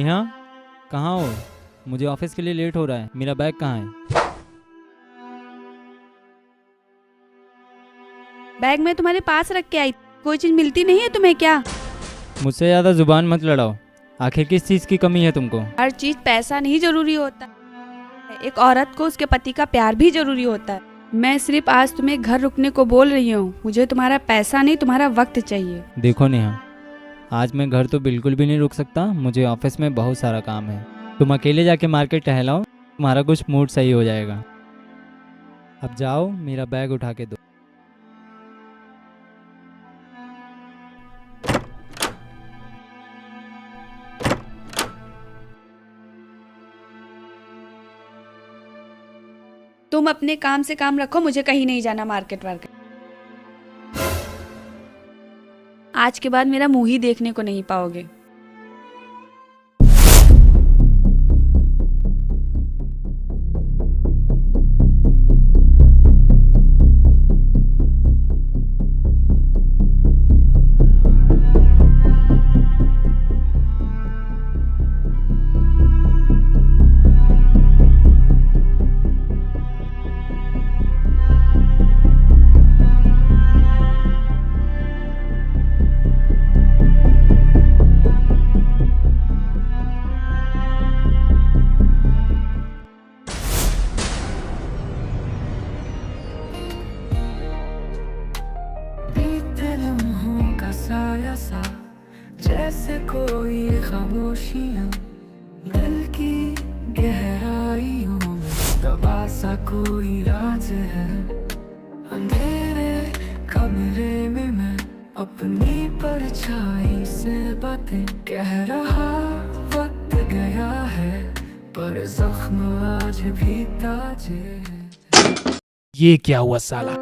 नेहा, कहाँ हो? मुझे ऑफिस के लिए लेट हो रहा है। मेरा बैग कहाँ है? बैग मैं तुम्हारे पास रख के आई। कोई चीज मिलती नहीं है तुम्हें क्या? मुझसे ज़्यादा जुबान मत लड़ाओ। आखिर किस चीज़ की कमी है तुमको? हर चीज पैसा नहीं जरूरी होता। एक औरत को उसके पति का प्यार भी जरूरी होता है। मैं सिर्फ आज तुम्हें घर रुकने को बोल रही हूँ। मुझे तुम्हारा पैसा नहीं, तुम्हारा वक्त चाहिए। देखो नेहा, आज मैं घर तो बिल्कुल भी नहीं रुक सकता। मुझे ऑफिस में बहुत सारा काम है। तुम अकेले जाके मार्केट टहलाओ, तुम्हारा कुछ मूड सही हो जाएगा। अब जाओ, मेरा बैग उठा के दो। तुम अपने काम से काम रखो, मुझे कहीं नहीं जाना मार्केट वार्केट। आज के बाद मेरा मुंह ही देखने को नहीं पाओगे। बीते लम्हों का साया सा, जैसे कोई खामोशियां दिल की गहराइयों में दबा सा कोई राज है। अंधेरे कमरे में मैं अपनी परछाई से बातें कह रहा। वक्त गया है पर जख्म आज भी ताजे है। ये क्या हुआ साला?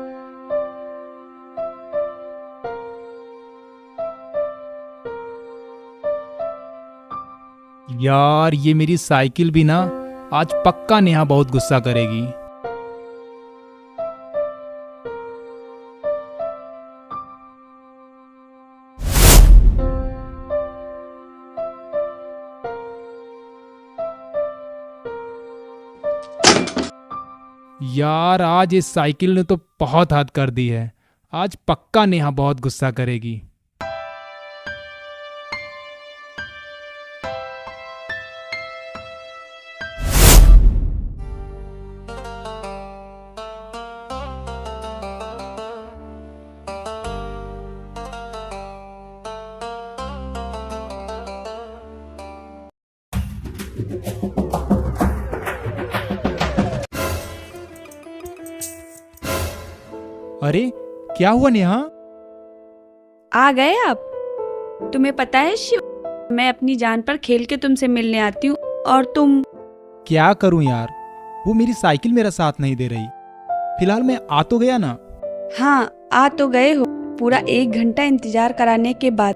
यार ये मेरी साइकिल भी ना आज पक्का नेहा बहुत गुस्सा करेगी। यार आज इस साइकिल ने तो बहुत हद कर दी है। आज पक्का नेहा बहुत गुस्सा करेगी। अरे क्या हुआ नेहा? आ गए आप? तुम्हें पता है शिव, मैं अपनी जान पर खेल के तुमसे मिलने आती हूँ और तुम। क्या करूं यार, वो मेरी साइकिल मेरा साथ नहीं दे रही। फिलहाल मैं आ तो गया ना। हाँ, आ तो गए हो। पूरा 1 घंटा इंतजार कराने के बाद।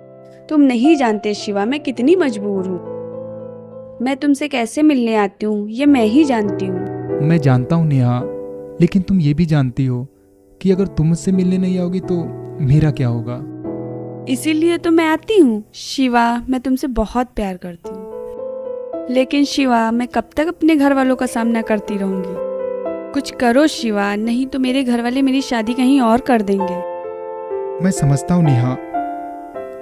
तुम नहीं जानते शिवा, मैं कितनी मजबूर हूँ। मैं तुमसे कैसे मिलने आती हूँ ये मैं ही जानती हूँ। मैं जानता हूँ नेहा, लेकिन तुम ये भी जानती हो कि अगर तुम मुझसे मिलने नहीं आओगी तो मेरा क्या होगा। इसीलिए तो मैं आती हूँ। शिवा, मैं तुमसे बहुत प्यार करती हूँ, लेकिन शिवा मैं कब तक अपने घर वालों का सामना करती रहूंगी? कुछ करो शिवा, नहीं तो मेरे घर वाले मेरी शादी कहीं और कर देंगे। मैं समझता हूँ नेहा,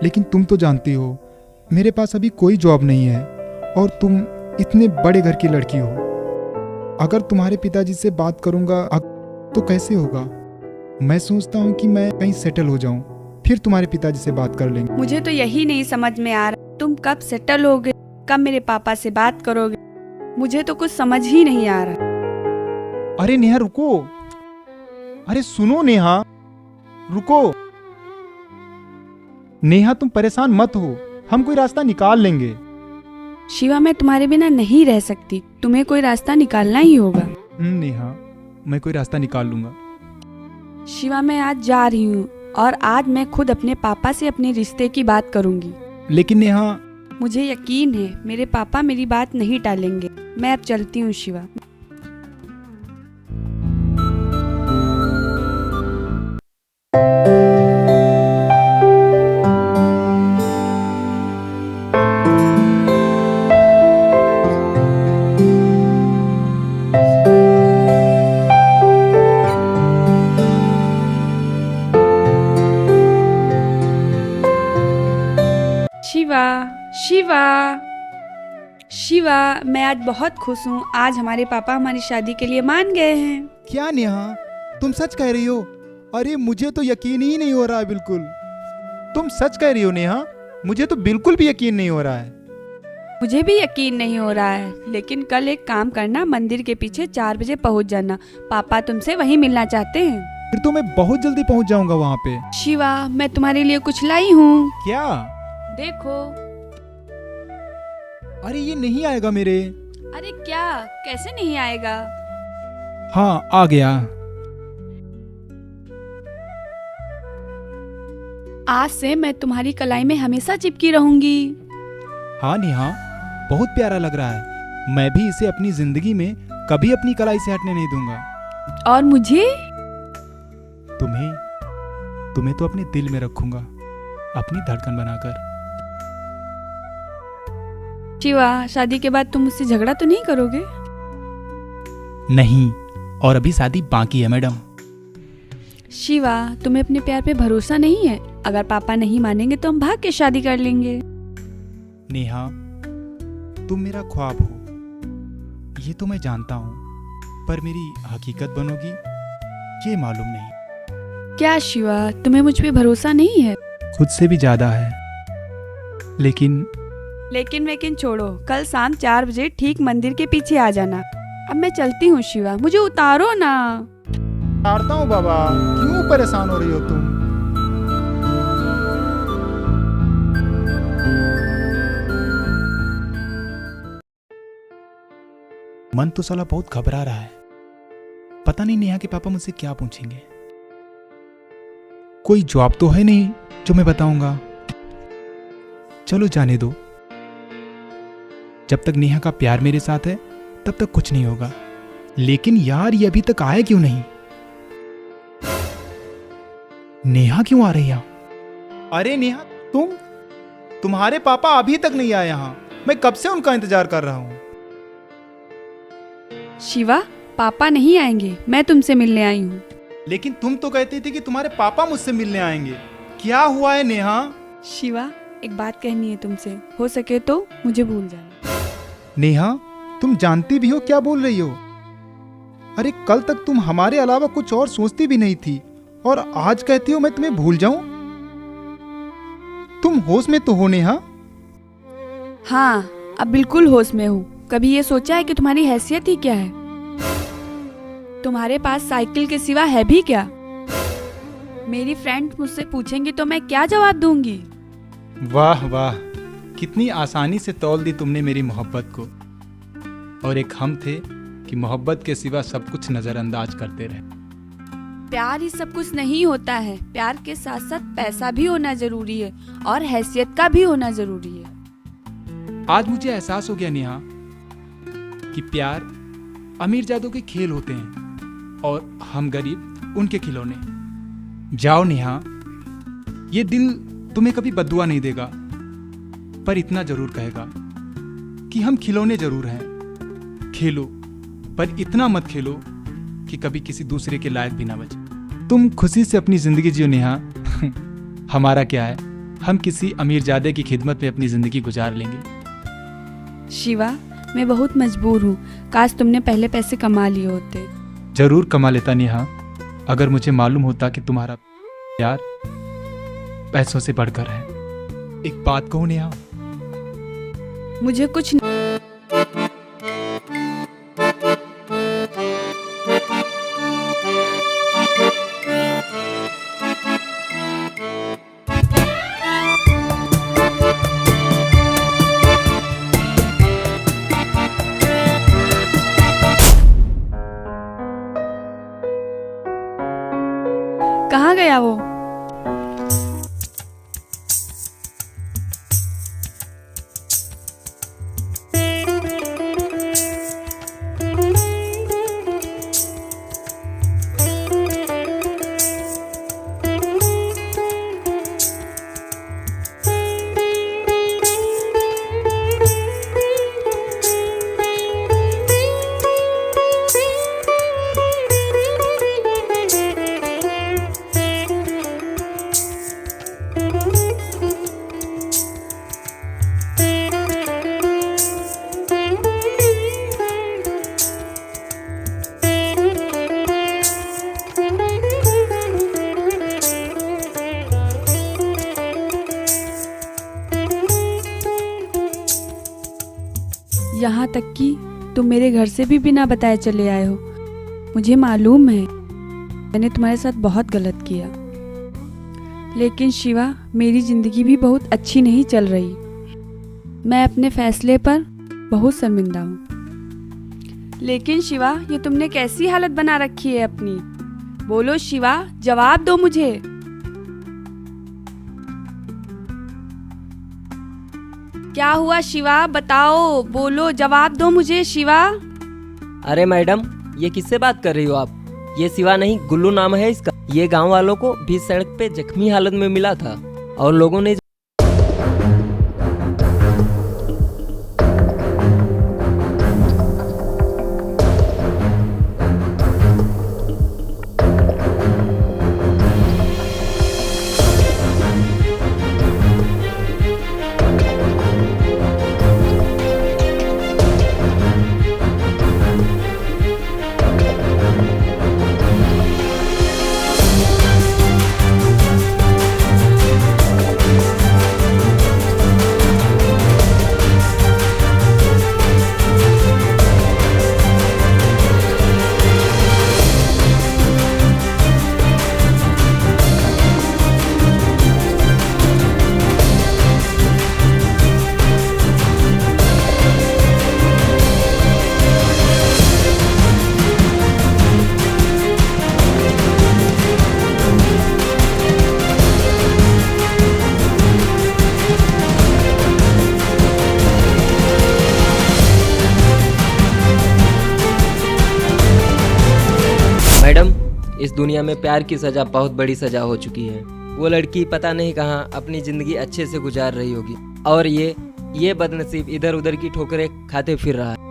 लेकिन तुम तो जानती हो मेरे पास अभी कोई जॉब नहीं है और तुम इतने बड़े घर की लड़की हो। अगर तुम्हारे पिताजी से बात करूंगा तो कैसे होगा? मैं सोचता हूँ कि मैं कहीं सेटल हो जाऊं, फिर तुम्हारे पिताजी से बात कर लेंगे। मुझे तो यही नहीं समझ में आ रहा, तुम कब सेटल होगे, कब मेरे पापा से बात करोगे? मुझे तो कुछ समझ ही नहीं आ रहा। अरे नेहा रुको, अरे सुनो नेहा, रुको। नेहा तुम परेशान मत हो, हम कोई रास्ता निकाल लेंगे। शिवा मैं तुम्हारे बिना नहीं रह सकती, तुम्हें कोई रास्ता निकालना ही होगा। नेहा, मैं कोई रास्ता निकाल लूंगा। शिवा मैं आज जा रही हूँ और आज मैं खुद अपने पापा से अपने रिश्ते की बात करूंगी। लेकिन नेहा, मुझे यकीन है मेरे पापा मेरी बात नहीं टालेंगे। मैं अब चलती हूँ शिवा। शिवा, शिवा, शिवा, मैं आज बहुत खुश हूँ। आज हमारे पापा हमारी शादी के लिए मान गए हैं। क्या नेहा, तुम सच कह रही हो? अरे मुझे तो यकीन ही नहीं हो रहा है बिल्कुल। तुम सच कह रही हो नेहा? मुझे तो बिल्कुल भी यकीन नहीं हो रहा है। मुझे भी यकीन नहीं हो रहा है, लेकिन कल एक काम करना, मंदिर के पीछे 4 बजे पहुँच जाना। पापा तुमसे वहीं मिलना चाहते हैं। फिर तो मैं बहुत जल्दी पहुंच जाऊंगा वहां पे। शिवा, मैं तुम्हारे लिए कुछ लाई हूँ, क्या? देखो। अरे ये नहीं आएगा मेरे। अरे क्या, कैसे नहीं आएगा? हाँ आ गया। आज से मैं तुम्हारी कलाई में हमेशा चिपकी रहूंगी। हाँ नेहा, बहुत प्यारा लग रहा है। मैं भी इसे अपनी जिंदगी में कभी अपनी कलाई से हटने नहीं दूंगा। और मुझे? तुम्हें तो अपने दिल में रखूंगा, अपनी धड़कन बनाकर। शिवा, शादी के बाद तुम मुझसे झगड़ा तो नहीं करोगे? नहीं, और अभी शादी बाकी है मैडम। शिवा, तुम्हें अपने प्यार पे भरोसा नहीं है? अगर पापा नहीं मानेंगे तो हम भाग के शादी कर लेंगे। नेहा, तुम मेरा ख्वाब हो, ये तो मैं जानता हूँ, पर मेरी हकीकत बनोगी ये मालूम नहीं। क्या शिवा, तुम्हें मुझ पे भरोसा नहीं है? खुद से भी ज्यादा है। लेकिन लेकिन छोड़ो, कल शाम 4 बजे ठीक मंदिर के पीछे आ जाना। अब मैं चलती हूँ शिवा, मुझे उतारो ना। हारता हूँ बाबा, क्यों परेशान हो रही हो तुम? मन तो साला बहुत घबरा रहा है। पता नहीं नेहा के पापा मुझसे क्या पूछेंगे। कोई जवाब तो है नहीं जो मैं बताऊंगा। चलो जाने दो। जब तक नेहा का प्यार मेरे साथ है तब तक कुछ नहीं होगा। लेकिन यार, ये अभी तक आया क्यों नहीं? नेहा क्यों आ रही है? अरे नेहा, तुम्हारे पापा अभी तक नहीं आए यहाँ। मैं कब से उनका इंतजार कर रहा हूँ। शिवा, पापा नहीं आएंगे, मैं तुमसे मिलने आई हूँ। लेकिन तुम तो कहती थी कि तुम्हारे पापा मुझसे मिलने आएंगे। क्या हुआ है नेहा? शिवा, एक बात कहनी है तुमसे, हो सके तो मुझे भूल जाना। नेहा, तुम जानती भी हो क्या बोल रही हो? अरे कल तक तुम हमारे अलावा कुछ और सोचती भी नहीं थी, और आज कहती हो मैं तुम्हें भूल जाऊं? तुम होश में तो हो नेहा? हाँ, अब बिल्कुल होश में हूँ। कभी ये सोचा है कि तुम्हारी हैसियत ही क्या है? तुम्हारे पास साइकिल के सिवा है भी क्या? मेरी फ्रेंड मुझसे पूछेंगी तो मैं क्या जवाब दूंगी? वाह वाह, कितनी आसानी से तौल दी तुमने मेरी मोहब्बत को। और एक हम थे कि मोहब्बत के सिवा सब कुछ नजरअंदाज करते रहे। प्यार ही सब कुछ नहीं होता है। प्यार के साथ साथ पैसा भी होना जरूरी है, और हैसियत का भी होना जरूरी है। आज मुझे एहसास हो गया नेहा कि प्यार अमीरजादों के खेल होते हैं और हम गरीब उनके खिलौने। जाओ नेहा, ये दिल तुम्हें कभी बद्दुआ नहीं देगा, पर इतना जरूर कहेगा कि हम खिलौने जरूर हैं। खेलो, पर इतना मत खेलो कि कभी किसी दूसरे के लायक भी ना बचे। तुम खुशी से अपनी जिंदगी जियो नेहा। हमारा क्या है, हम किसी अमीरजादे की खिदमत में अपनी जिंदगी गुजार लेंगे। शिवा, मैं बहुत मजबूर हूँ। काश तुमने पहले पैसे कमा लिए होते। जरूर कमा लेता नेहा, अगर मुझे मालूम होता कि तुम्हारा प्यार पैसों से बढ़कर है। एक बात कहूँ नेहा, मुझे कुछ कहाँ गया वो? यहाँ तक कि तुम मेरे घर से भी बिना बताए चले आए हो। मुझे मालूम है मैंने तुम्हारे साथ बहुत गलत किया, लेकिन शिवा मेरी ज़िंदगी भी बहुत अच्छी नहीं चल रही। मैं अपने फैसले पर बहुत शर्मिंदा हूँ। लेकिन शिवा ये तुमने कैसी हालत बना रखी है अपनी? बोलो शिवा, जवाब दो मुझे। क्या हुआ शिवा, बताओ, बोलो, जवाब दो मुझे शिवा। अरे मैडम, ये किससे बात कर रही हो आप? ये शिवा नहीं, गुल्लू नाम है इसका। ये गांव वालों को भी सड़क पे जख्मी हालत में मिला था और लोगों ने मैडम, इस दुनिया में प्यार की सज़ा बहुत बड़ी सज़ा हो चुकी है। वो लड़की पता नहीं कहाँ अपनी ज़िंदगी अच्छे से गुजार रही होगी और ये बदनसीब इधर उधर की ठोकरें खाते फिर रहा है।